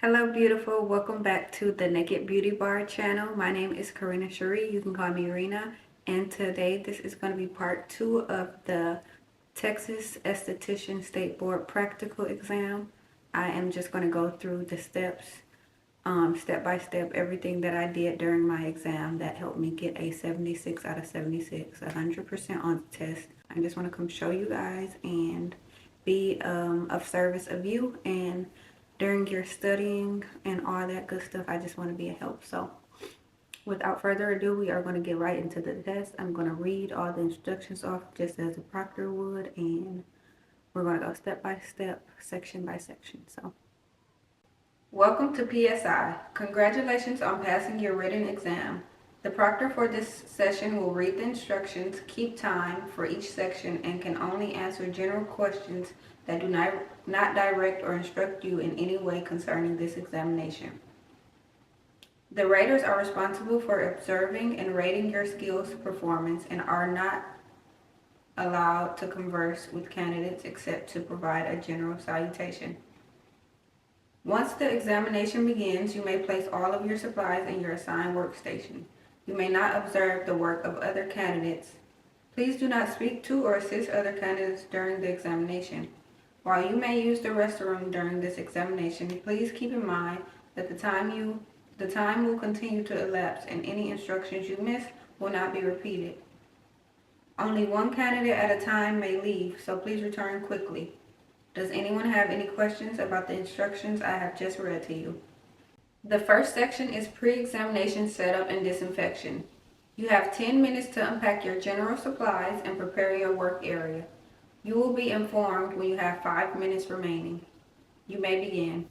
Hello beautiful, welcome back to the Naked Beauty Bar channel. My name is Karina Cherie, you can call me Rena, and today this is going to be part 2 of the Texas Esthetician State Board practical exam. I am just going to go through the steps, step by step, everything that I did during my exam that helped me get a 76 out of 76, 100% on the test. I just want to come show you guys and be of service of you, and during your studying and all that good stuff, I just want to be a help. So without further ado, we are going to get right into the test. I'm going to read all the instructions off just as a proctor would, and we're going to go step by step, section by section. So welcome to PSI. Congratulations on passing your written exam. The proctor for this session will read the instructions, keep time for each section, and can only answer general questions that do not direct or instruct you in any way concerning this examination. The raters are responsible for observing and rating your skills performance and are not allowed to converse with candidates except to provide a general salutation. Once the examination begins, you may place all of your supplies in your assigned workstation. You may not observe the work of other candidates. Please do not speak to or assist other candidates during the examination. While you may use the restroom during this examination, please keep in mind that the time will continue to elapse and any instructions you miss will not be repeated. Only one candidate at a time may leave, so please return quickly. Does anyone have any questions about the instructions I have just read to you? The first section is pre-examination setup and disinfection. You have 10 minutes to unpack your general supplies and prepare your work area. You will be informed when you have 5 minutes remaining. You may begin.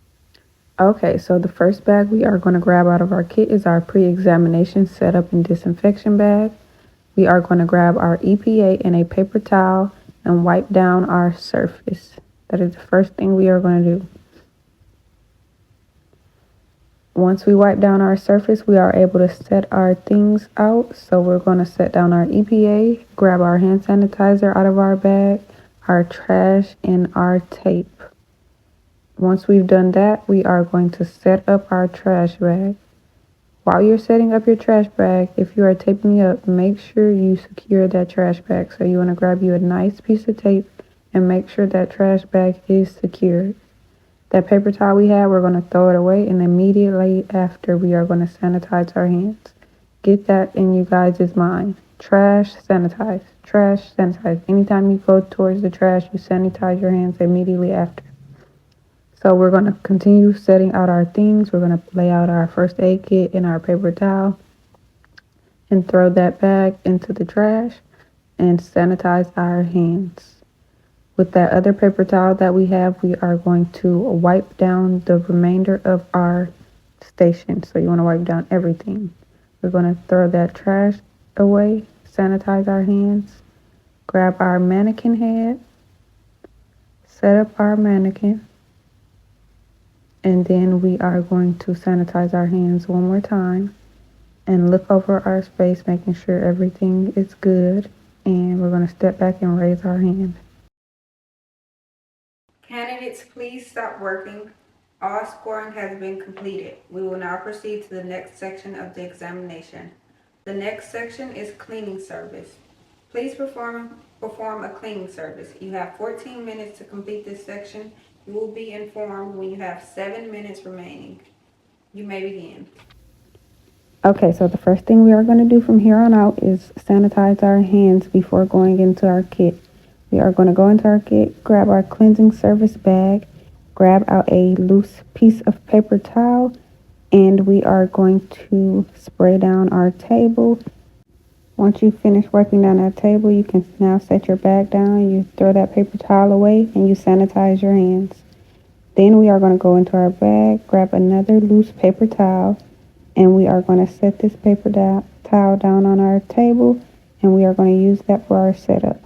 Okay, so the first bag we are going to grab out of our kit is our pre-examination setup and disinfection bag. We are going to grab our EPA and a paper towel and wipe down our surface. That is the first thing we are going to do. Once we wipe down our surface, we are able to set our things out. So we're going to set down our EPA, grab our hand sanitizer out of our bag, our trash, and our tape. Once we've done that, we are going to set up our trash bag. While you're setting up your trash bag, if you are taping it up, make sure you secure that trash bag. So you want to grab you a nice piece of tape and make sure that trash bag is secured. That paper towel we have, we're going to throw it away, and immediately after, we are going to sanitize our hands. Get that in you guys' mind. Trash, sanitize. Trash, sanitize. Anytime you go towards the trash, you sanitize your hands immediately after. So we're going to continue setting out our things. We're going to lay out our first aid kit and our paper towel and throw that bag into the trash and sanitize our hands. With that other paper towel that we have, we are going to wipe down the remainder of our station. So you want to wipe down everything. We're going to throw that trash away, sanitize our hands, grab our mannequin head, set up our mannequin, and then we are going to sanitize our hands one more time and look over our space, making sure everything is good. And we're going to step back and raise our hand. Candidates, please stop working. All scoring has been completed. We will now proceed to the next section of the examination. The next section is cleaning service. Please perform a cleaning service. You have 14 minutes to complete this section. You will be informed when you have 7 minutes remaining. You may begin. Okay, so the first thing we are going to do from here on out is sanitize our hands before going into our kit. We are going to go into our kit, grab our cleansing service bag, grab out a loose piece of paper towel, and we are going to spray down our table. Once you finish wiping down that table, you can now set your bag down. You throw that paper towel away and you sanitize your hands. Then we are going to go into our bag, grab another loose paper towel, and we are going to set this towel down on our table, and we are going to use that for our setup.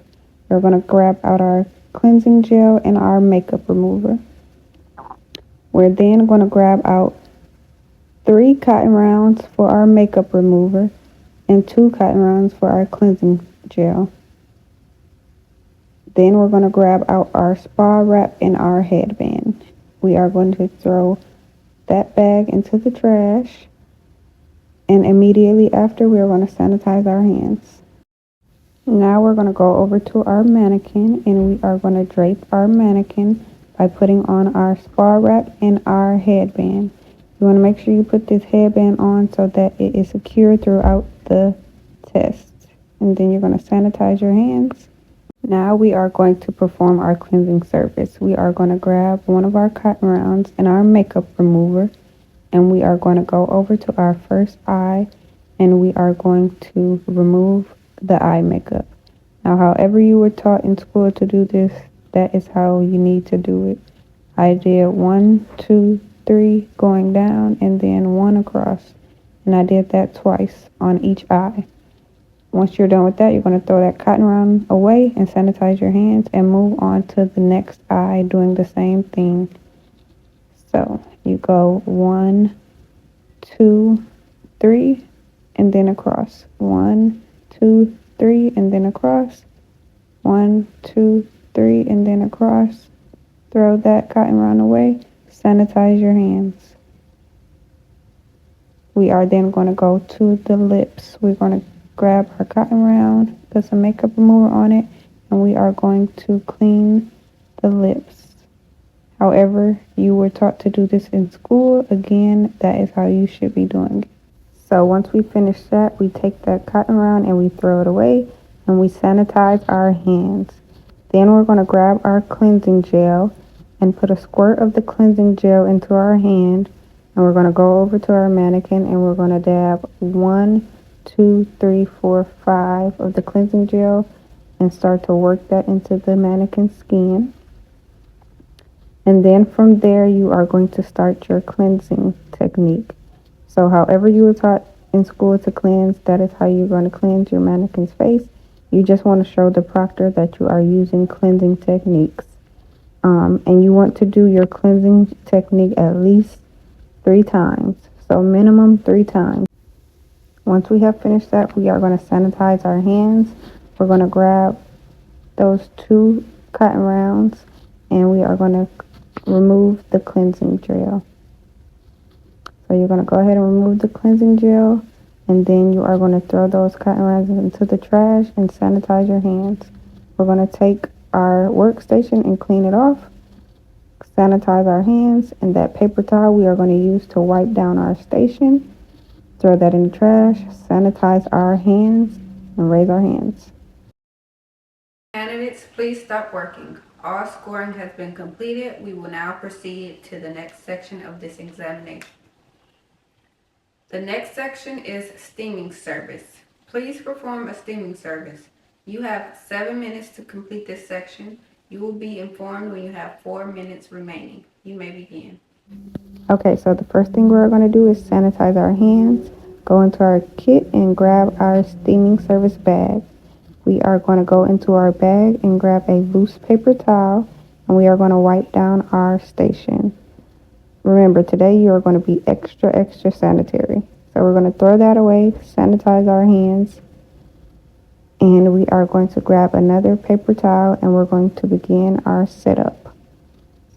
We're going to grab out our cleansing gel and our makeup remover. We're then going to grab out 3 cotton rounds for our makeup remover and 2 cotton rounds for our cleansing gel. Then we're going to grab out our spa wrap and our headband. We are going to throw that bag into the trash. And immediately after, we're going to sanitize our hands. Now we're going to go over to our mannequin and we are going to drape our mannequin by putting on our spa wrap and our headband. You want to make sure you put this headband on so that it is secure throughout the test. And then you're going to sanitize your hands. Now we are going to perform our cleansing service. We are going to grab one of our cotton rounds and our makeup remover, and we are going to go over to our first eye and we are going to remove the eye makeup. Now, however you were taught in school to do this, that is how you need to do it. I did 1, 2, 3 going down and then 1 across, and I did that twice on each eye. Once you're done with that, you're going to throw that cotton round away and sanitize your hands and move on to the next eye doing the same thing. So you go 1, 2, 3, and then across. 1, 2, 3, and then across. 1, 2, 3, and then across. Throw that cotton round away. Sanitize your hands. We are then going to go to the lips. We're going to grab our cotton round, put some makeup remover on it, and we are going to clean the lips. However you were taught to do this in school, again, that is how you should be doing it. So once we finish that, we take that cotton round and we throw it away and we sanitize our hands. Then we're going to grab our cleansing gel and put a squirt of the cleansing gel into our hand, and we're going to go over to our mannequin and we're going to dab 1, 2, 3, 4, 5 of the cleansing gel and start to work that into the mannequin skin. And then from there, you are going to start your cleansing technique. So however you were taught in school to cleanse, that is how you're going to cleanse your mannequin's face. You just want to show the proctor that you are using cleansing techniques. And you want to do your cleansing technique at least 3 times. So minimum 3 times. Once we have finished that, we are going to sanitize our hands. We're going to grab those 2 cotton rounds and we are going to remove the cleansing gel. So you're going to go ahead and remove the cleansing gel, and then you are going to throw those cotton rounds into the trash and sanitize your hands. We're going to take our workstation and clean it off, sanitize our hands, and that paper towel we are going to use to wipe down our station. Throw that in the trash, sanitize our hands, and raise our hands. Candidates, please stop working. All scoring has been completed. We will now proceed to the next section of this examination. The next section is steaming service. Please perform a steaming service. You have 7 minutes to complete this section. You will be informed when you have 4 minutes remaining. You may begin. Okay, so the first thing we're going to do is sanitize our hands, go into our kit and grab our steaming service bag. We are going to go into our bag and grab a loose paper towel, and we are going to wipe down our station. Remember, today you are going to be extra sanitary. So we're going to throw that away, sanitize our hands, and we are going to grab another paper towel and we're going to begin our setup.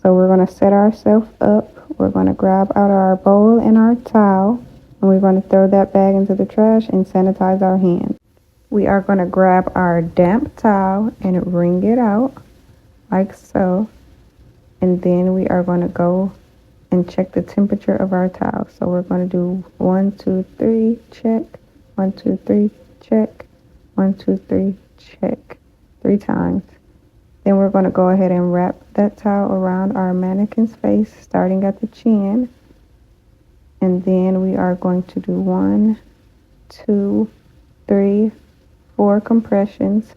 So we're going to set ourselves up. We're going to grab out our bowl and our towel, and we're going to throw that bag into the trash and sanitize our hands. We are going to grab our damp towel and wring it out like so. And then we are going to go and check the temperature of our towel. So we're going to do 1, 2, 3, check. 1, 2, 3, check. 1, 2, 3, check. 3 times. Then we're going to go ahead and wrap that towel around our mannequin's face, starting at the chin. And then we are going to do 1, 2, 3, 4 compressions.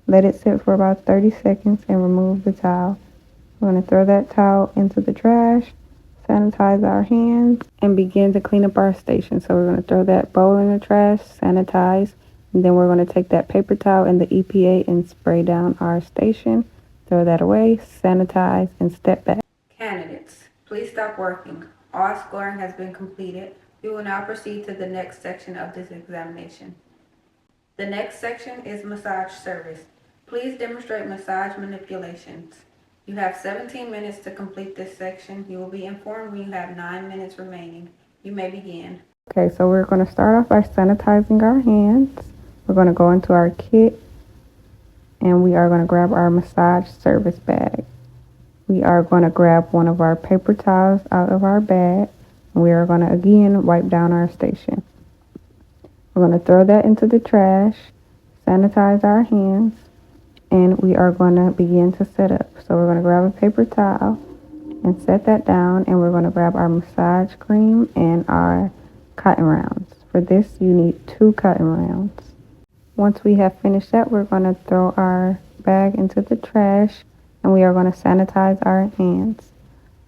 Let it sit for about 30 seconds and remove the towel. We're going to throw that towel into the trash, sanitize our hands, and begin to clean up our station. So we're going to throw that bowl in the trash, sanitize, and then we're going to take that paper towel and the EPA and spray down our station. Throw that away, sanitize, and step back. Candidates, please stop working. All scoring has been completed. We will now proceed to the next section of this examination. The next section is massage service. Please demonstrate massage manipulations. You have 17 minutes to complete this section. You will be informed when you have 9 minutes remaining. You may begin. Okay, so we're going to start off by sanitizing our hands. We're going to go into our kit and we are going to grab our massage service bag. We are going to grab one of our paper towels out of our bag. And we are going to again wipe down our station. We're going to throw that into the trash, sanitize our hands, and we are going to begin to set up. So we're going to grab a paper towel and set that down, and we're going to grab our massage cream and our cotton rounds. For this, you need 2 cotton rounds. Once we have finished that, we're going to throw our bag into the trash, and we are going to sanitize our hands.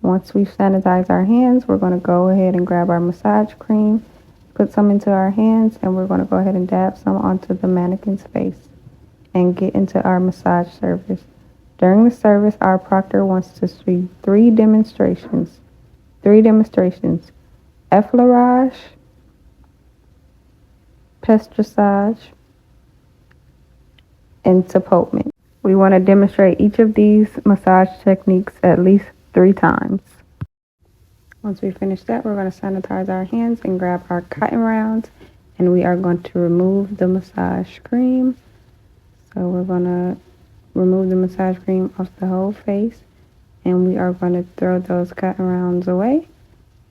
Once we've sanitized our hands, we're going to go ahead and grab our massage cream, put some into our hands, and we're going to go ahead and dab some onto the mannequin's face and get into our massage service. During the service, our proctor wants to see 3 demonstrations. Effleurage, pestissage, and tapotement. We want to demonstrate each of these massage techniques at least 3 times. Once we finish that, we're going to sanitize our hands and grab our cotton rounds, and we are going to remove the massage cream. So we're going to remove the massage cream off the whole face, and we are going to throw those cotton rounds away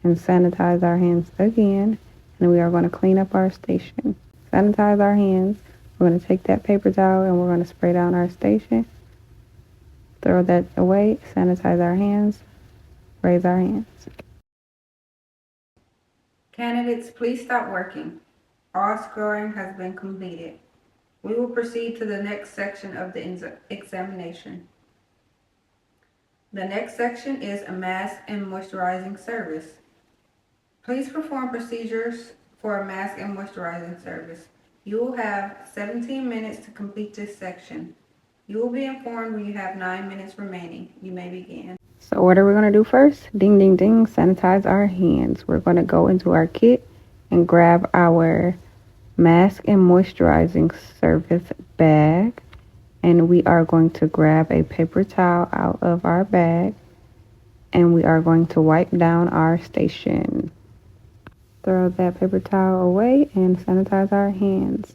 and sanitize our hands again, and we are going to clean up our station. Sanitize our hands. We're going to take that paper towel and we're going to spray down our station. Throw that away, sanitize our hands, raise our hands. Candidates, please stop working. All scoring has been completed. We will proceed to the next section of the examination. The next section is a mask and moisturizing service. Please perform procedures for a mask and moisturizing service. You will have 17 minutes to complete this section. You will be informed when you have 9 minutes remaining. You may begin. So what are we going to do first? Ding, ding, ding, sanitize our hands. We're going to go into our kit and grab our mask and moisturizing service bag. And we are going to grab a paper towel out of our bag. And we are going to wipe down our station. Throw that paper towel away and sanitize our hands.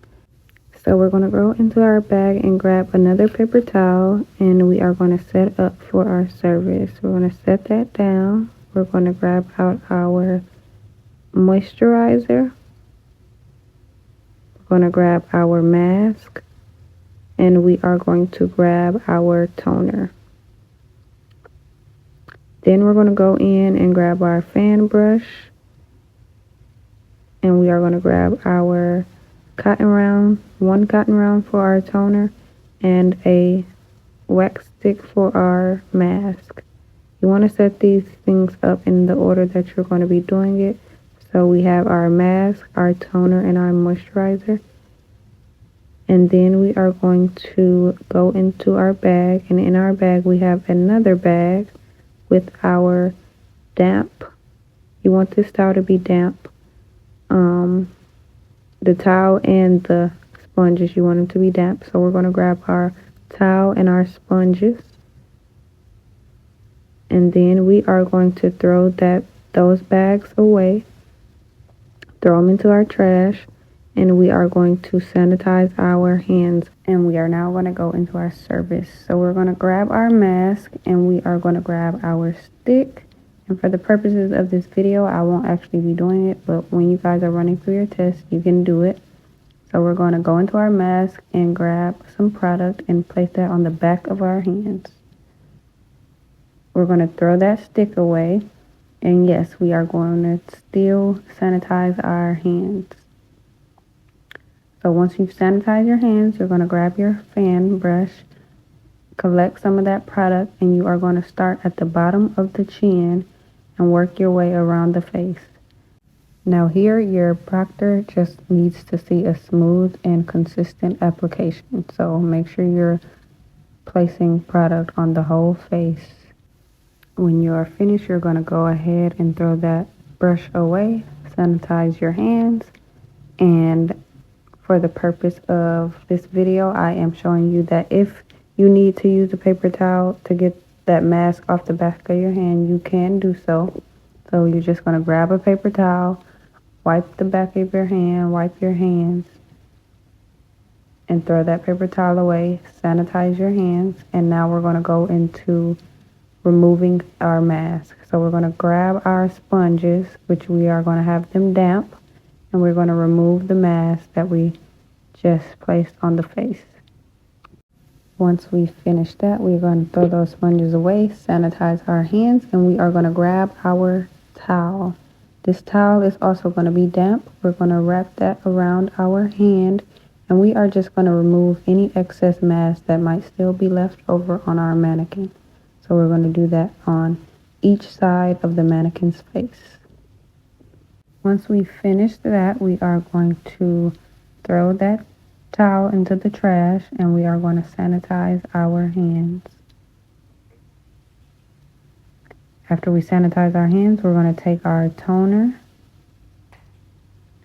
So we're going to go into our bag and grab another paper towel, and we are going to set up for our service. We're going to set that down. We're going to grab out our moisturizer. We're going to grab our mask, and we are going to grab our toner. Then we're going to go in and grab our fan brush, and we are going to grab our cotton round, 1 cotton round for our toner, and a wax stick for our mask. You want to set these things up in the order that you're going to be doing it. So we have our mask, our toner, and our moisturizer. And then we are going to go into our bag, and in our bag we have another bag with our damp. You want this towel to be damp. The towel and the sponges, you want them to be damp. So we're going to grab our towel and our sponges. And then we are going to throw those bags away. Throw them into our trash. And we are going to sanitize our hands. And we are now going to go into our service. So we're going to grab our mask and we are going to grab our stick. And for the purposes of this video, I won't actually be doing it, but when you guys are running through your test, you can do it. So we're going to go into our mask and grab some product and place that on the back of our hands. We're going to throw that stick away. And yes, we are going to still sanitize our hands. So once you've sanitized your hands, you're going to grab your fan brush, collect some of that product, and you are going to start at the bottom of the chin and work your way around the face. Now here, your proctor just needs to see a smooth and consistent application. So make sure you're placing product on the whole face. When you are finished, you're going to go ahead and throw that brush away, sanitize your hands, and for the purpose of this video, I am showing you that if you need to use a paper towel to get that mask off the back of your hand, you can do so. So you're just going to grab a paper towel, wipe the back of your hand, wipe your hands, and throw that paper towel away. Sanitize your hands. And now we're going to go into removing our mask. So we're going to grab our sponges, which we are going to have them damp, and we're going to remove the mask that we just placed on the face. Once we finish that, we're going to throw those sponges away, sanitize our hands, and we are going to grab our towel. This towel is also going to be damp. We're going to wrap that around our hand, and we are just going to remove any excess mask that might still be left over on our mannequin. So we're going to do that on each side of the mannequin's face. Once we finish that, we are going to throw that towel into the trash, and we are going to sanitize our hands. After we sanitize our hands, we're going to take our toner,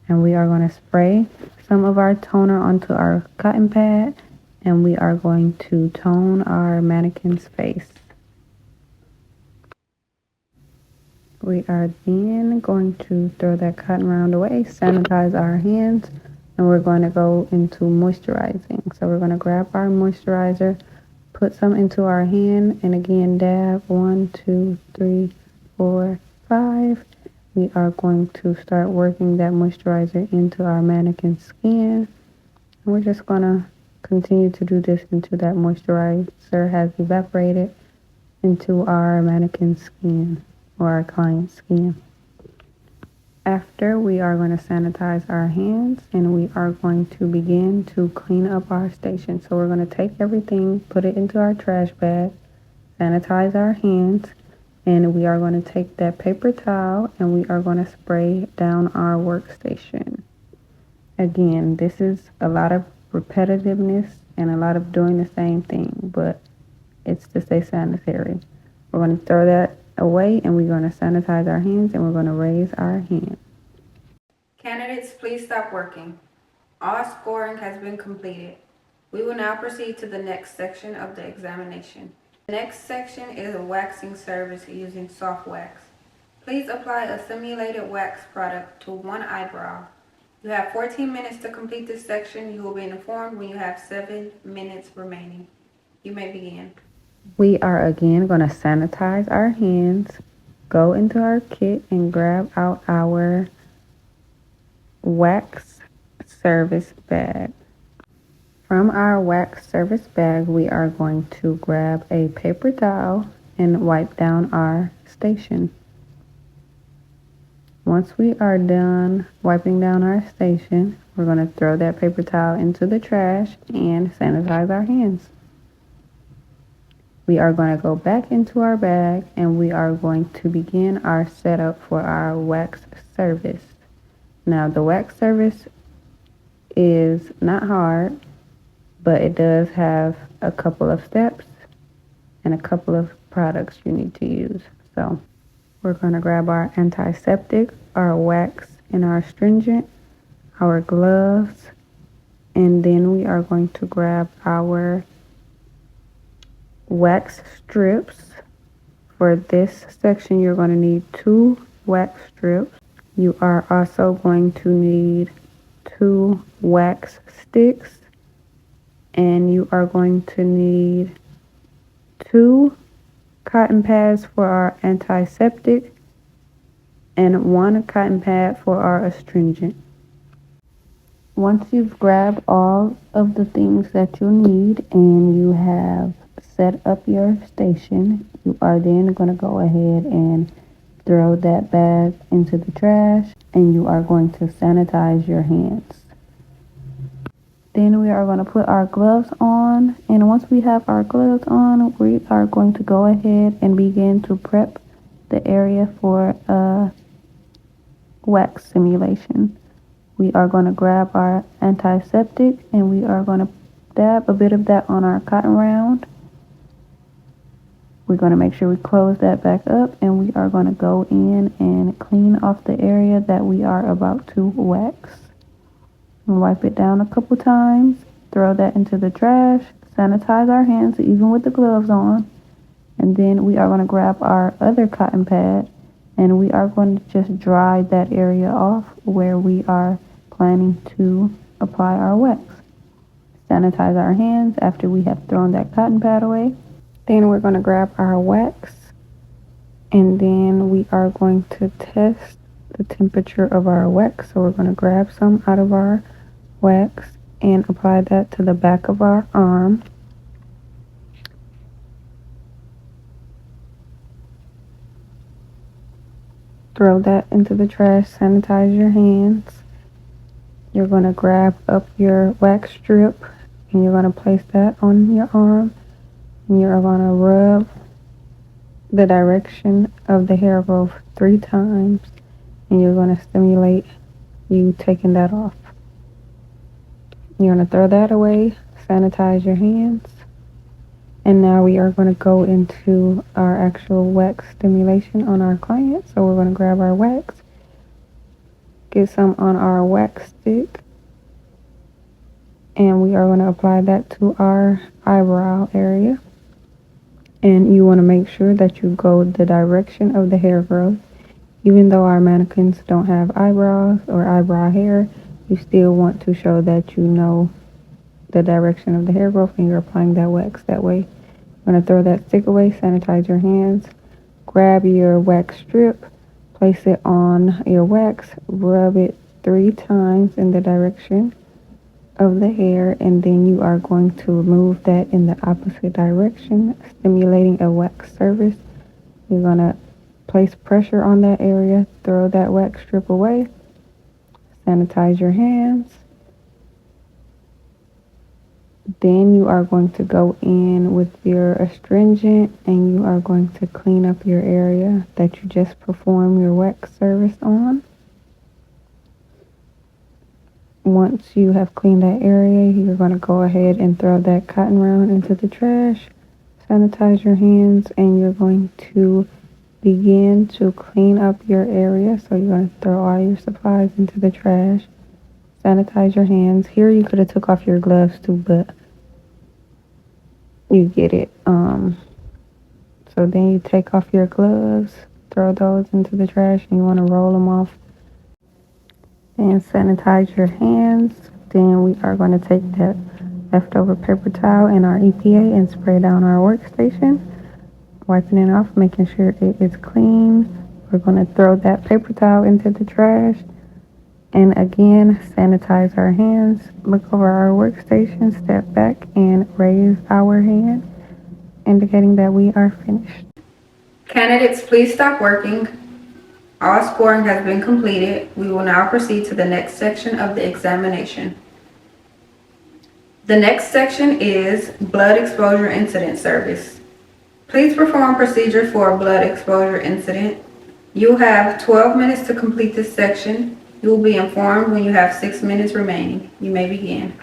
and we are going to spray some of our toner onto our cotton pad, and we are going to tone our mannequin's face. We are then going to throw that cotton round away, sanitize our hands, and we're going to go into moisturizing. So we're going to grab our moisturizer, put some into our hand, and again dab 1, 2, 3, 4, 5. We are going to start working that moisturizer into our mannequin skin. And we're just going to continue to do this until that moisturizer has evaporated into our mannequin skin or our client's skin. After, we are going to sanitize our hands, and we are going to begin to clean up our station. So we're going to take everything, put it into our trash bag, sanitize our hands, and we are going to take that paper towel and we are going to spray down our workstation. Again, this is a lot of repetitiveness and a lot of doing the same thing, but it's to stay sanitary. We're going to throw that away, and we're going to sanitize our hands, and we're going to raise our hand. Candidates, please stop working. All scoring has been completed. We will now proceed to the next section of the examination. The next section is a waxing service using soft wax. Please apply a simulated wax product to one eyebrow. You have 14 minutes to complete this section. You will be informed when you have 7 minutes remaining. You may begin. We are again going to sanitize our hands, go into our kit, and grab out our wax service bag. From our wax service bag, we are going to grab a paper towel and wipe down our station. Once we are done wiping down our station, we're going to throw that paper towel into the trash and sanitize our hands. We are going to go back into our bag, and we are going to begin our setup for our wax service. Now, the wax service is not hard, but it does have a couple of steps and a couple of products you need to use. So we're going to grab our antiseptic, our wax, and our astringent, our gloves, and then we are going to grab our wax strips. For this section, you're going to need 2 wax strips. You are also going to need 2 wax sticks, and you are going to need 2 cotton pads for our antiseptic and 1 cotton pad for our astringent. Once you've grabbed all of the things that you need and you have set up your station, you are then going to go ahead and throw that bag into the trash, and you are going to sanitize your hands. Then we are going to put our gloves on, and once we have our gloves on, we are going to go ahead and begin to prep the area for a wax simulation. We are going to grab our antiseptic, and we are going to dab a bit of that on our cotton round. We're going to make sure we close that back up, and we are going to go in and clean off the area that we are about to wax. And wipe it down a couple times, throw that into the trash, sanitize our hands even with the gloves on, And then we are going to grab our other cotton pad and we are going to just dry that area off where we are planning to apply our wax. Sanitize our hands after we have thrown that cotton pad away. Then we're going to grab our wax and then we are going to test the temperature of our wax. So we're going to grab some out of our wax and apply that to the back of our arm. Throw that into the trash, sanitize your hands. You're going to grab up your wax strip and you're going to place that on your arm and you're going to rub the direction of the hair growth 3 times and you're going to stimulate you taking that off. You're going to throw that away, sanitize your hands, and now we are going to go into our actual wax stimulation on our client. So we're going to grab our wax, get some on our wax stick, and we are going to apply that to our eyebrow area. And you want to make sure that you go the direction of the hair growth. Even though our mannequins don't have eyebrows or eyebrow hair, you still want to show that you know the direction of the hair growth and you're applying that wax that way. You're going to throw that stick away, sanitize your hands, grab your wax strip, place it on your wax, rub it 3 times in the direction of the hair, and then you are going to move that in the opposite direction, stimulating a wax surface. You're going to place pressure on that area, throw that wax strip away, sanitize your hands. Then you are going to go in with your astringent and you are going to clean up your area that you just performed your wax service on. Once you have cleaned that area, you're going to go ahead and throw that cotton round into the trash, sanitize your hands, and you're going to begin to clean up your area. So you're going to throw all your supplies into the trash, sanitize your hands. Here you could have took off your gloves too, but you get it. So then you take off your gloves, throw those into the trash, and you want to roll them off and sanitize your hands. Then we are going to take that leftover paper towel and our EPA and spray down our workstation, wiping it off, making sure it is clean. We're going to throw that paper towel into the trash and again sanitize our hands, look over our workstation, step back and raise our hand, indicating that we are finished. Candidates, please stop working. All scoring has been completed. We will now proceed to the next section of the examination. The next section is blood exposure incident service. Please perform procedure for a blood exposure incident. You have 12 minutes to complete this section. You will be informed when you have 6 minutes remaining. You may begin.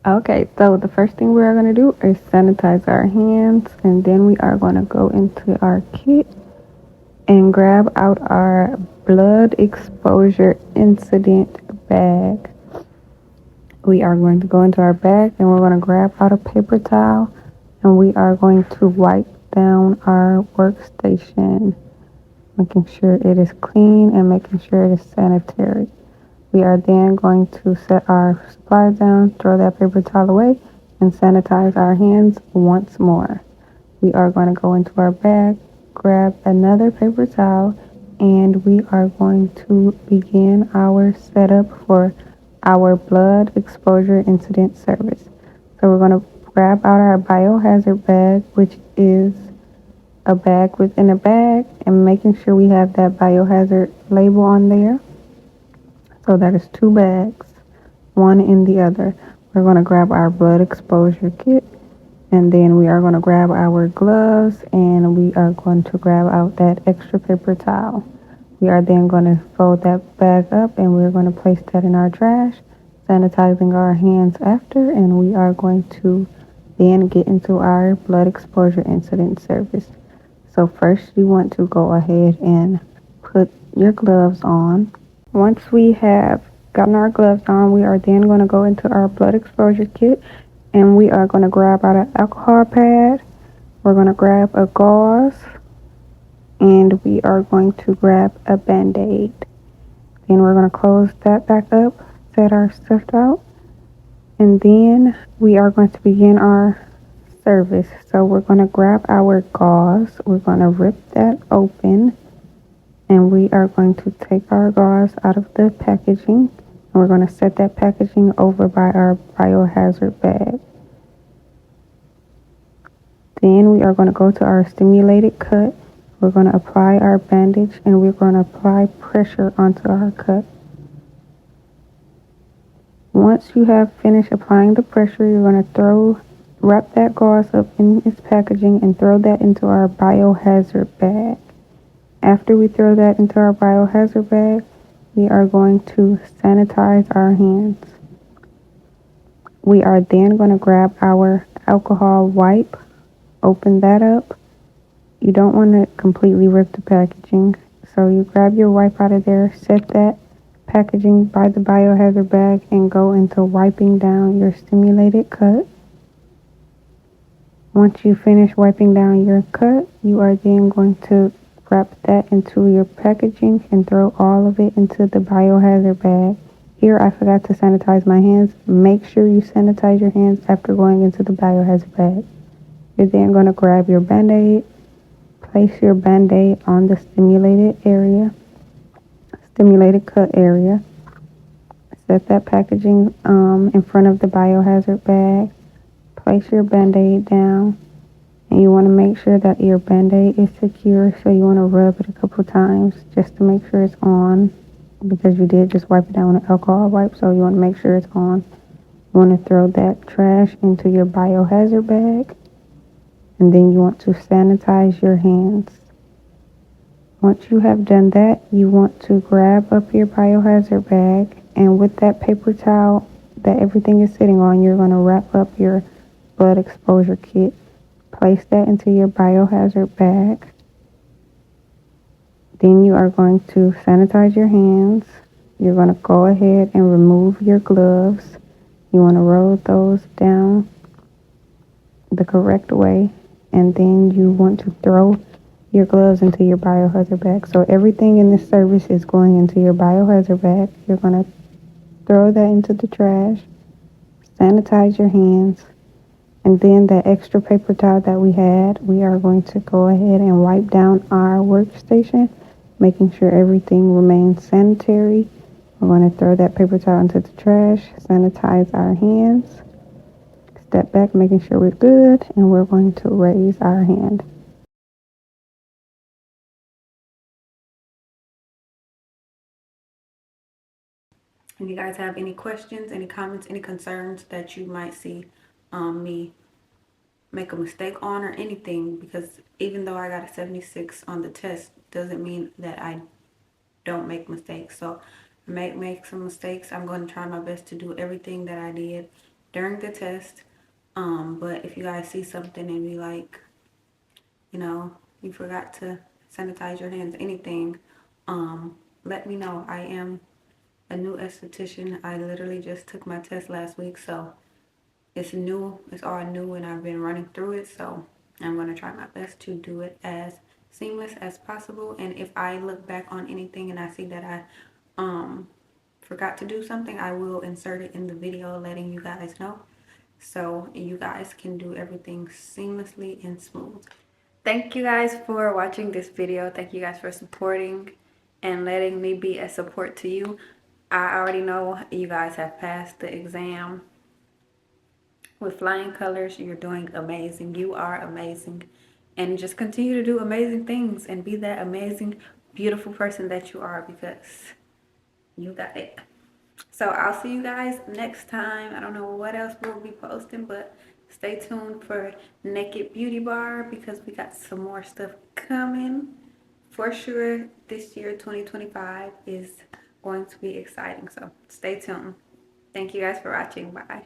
Okay, so the first thing we are going to do is sanitize our hands, and then we are going to go into our kit and grab out our blood exposure incident bag. We are going to go into our bag and we're going to grab out a paper towel and we are going to wipe down our workstation, making sure it is clean and making sure it is sanitary. We are then going to set our supplies down, throw that paper towel away, and sanitize our hands once more. We are going to go into our bag, grab another paper towel, and we are going to begin our setup for our blood exposure incident service. So we're going to grab out our biohazard bag, which is a bag within a bag, and making sure we have that biohazard label on there. So that is 2 bags, one in the other. We're going to grab our blood exposure kit, and then we are going to grab our gloves, and we are going to grab out that extra paper towel. We are then going to fold that bag up, and we're going to place that in our trash, sanitizing our hands after, and we are going to then get into our blood exposure incident service. So first you want to go ahead and put your gloves on. Once we have gotten our gloves on, we are then going to go into our blood exposure kit, and we are going to grab out an alcohol pad. We're going to grab a gauze and we are going to grab a band-aid. Then we're going to close that back up, set our stuff out, and then we are going to begin our service. So we're going to grab our gauze, we're going to rip that open, and we are going to take our gauze out of the packaging, and we're going to set that packaging over by our biohazard bag. Then we are going to go to our stimulated cut. We're going to apply our bandage and we're going to apply pressure onto our cut. Once you have finished applying the pressure, you're going to wrap that gauze up in its packaging and throw that into our biohazard bag. After we throw that into our biohazard bag, we are going to sanitize our hands. We are then going to grab our alcohol wipe, open that up. You don't want to completely rip the packaging, so you grab your wipe out of there, set that packaging by the biohazard bag, and go into wiping down your stimulated cut. Once you finish wiping down your cut, you are then going to wrap that into your packaging and throw all of it into the biohazard bag. Here I forgot to sanitize my hands. Make sure you sanitize your hands after going into the biohazard bag. You're then going to grab your band-aid, place your band-aid on the stimulated cut area. Set that packaging in front of the biohazard bag. Place your band-aid down. And you want to make sure that your band-aid is secure, so you want to rub it a couple times just to make sure it's on, because you did just wipe it down with an alcohol wipe, so you want to make sure it's on. You want to throw that trash into your biohazard bag, and then you want to sanitize your hands. Once you have done that, you want to grab up your biohazard bag, and with that paper towel that everything is sitting on, you're going to wrap up your blood exposure kit. Place that into your biohazard bag. Then you are going to sanitize your hands. You're going to go ahead and remove your gloves. You want to roll those down the correct way. And then you want to throw your gloves into your biohazard bag. So everything in this service is going into your biohazard bag. You're going to throw that into the trash. Sanitize your hands. And then that extra paper towel that we had, we are going to go ahead and wipe down our workstation, making sure everything remains sanitary. We're going to throw that paper towel into the trash, sanitize our hands, step back, making sure we're good, and we're going to raise our hand. If you guys have any questions, any comments, any concerns that you might see me make a mistake on or anything, because even though I got a 76 on the test doesn't mean that I don't make mistakes. So I might make some mistakes. I'm going to try my best to do everything that I did during the test. But if you guys see something and be like, you forgot to sanitize your hands, anything, let me know. I am a new esthetician. I literally just took my test last week, so it's new. It's all new, and I've been running through it. So I'm going to try my best to do it as seamless as possible. And if I look back on anything and I see that I forgot to do something, I will insert it in the video letting you guys know, so you guys can do everything seamlessly and smooth. Thank you guys for watching this video. Thank you guys for supporting and letting me be a support to you. I already know you guys have passed the exam with flying colors. You're doing amazing. You are amazing. And just continue to do amazing things and be that amazing, beautiful person that you are, because you got it. So I'll see you guys next time. I don't know what else we'll be posting, but stay tuned for Naked Beauty Bar, because we got some more stuff coming. For sure, this year, 2025, is going to be exciting. So stay tuned. Thank you guys for watching. Bye.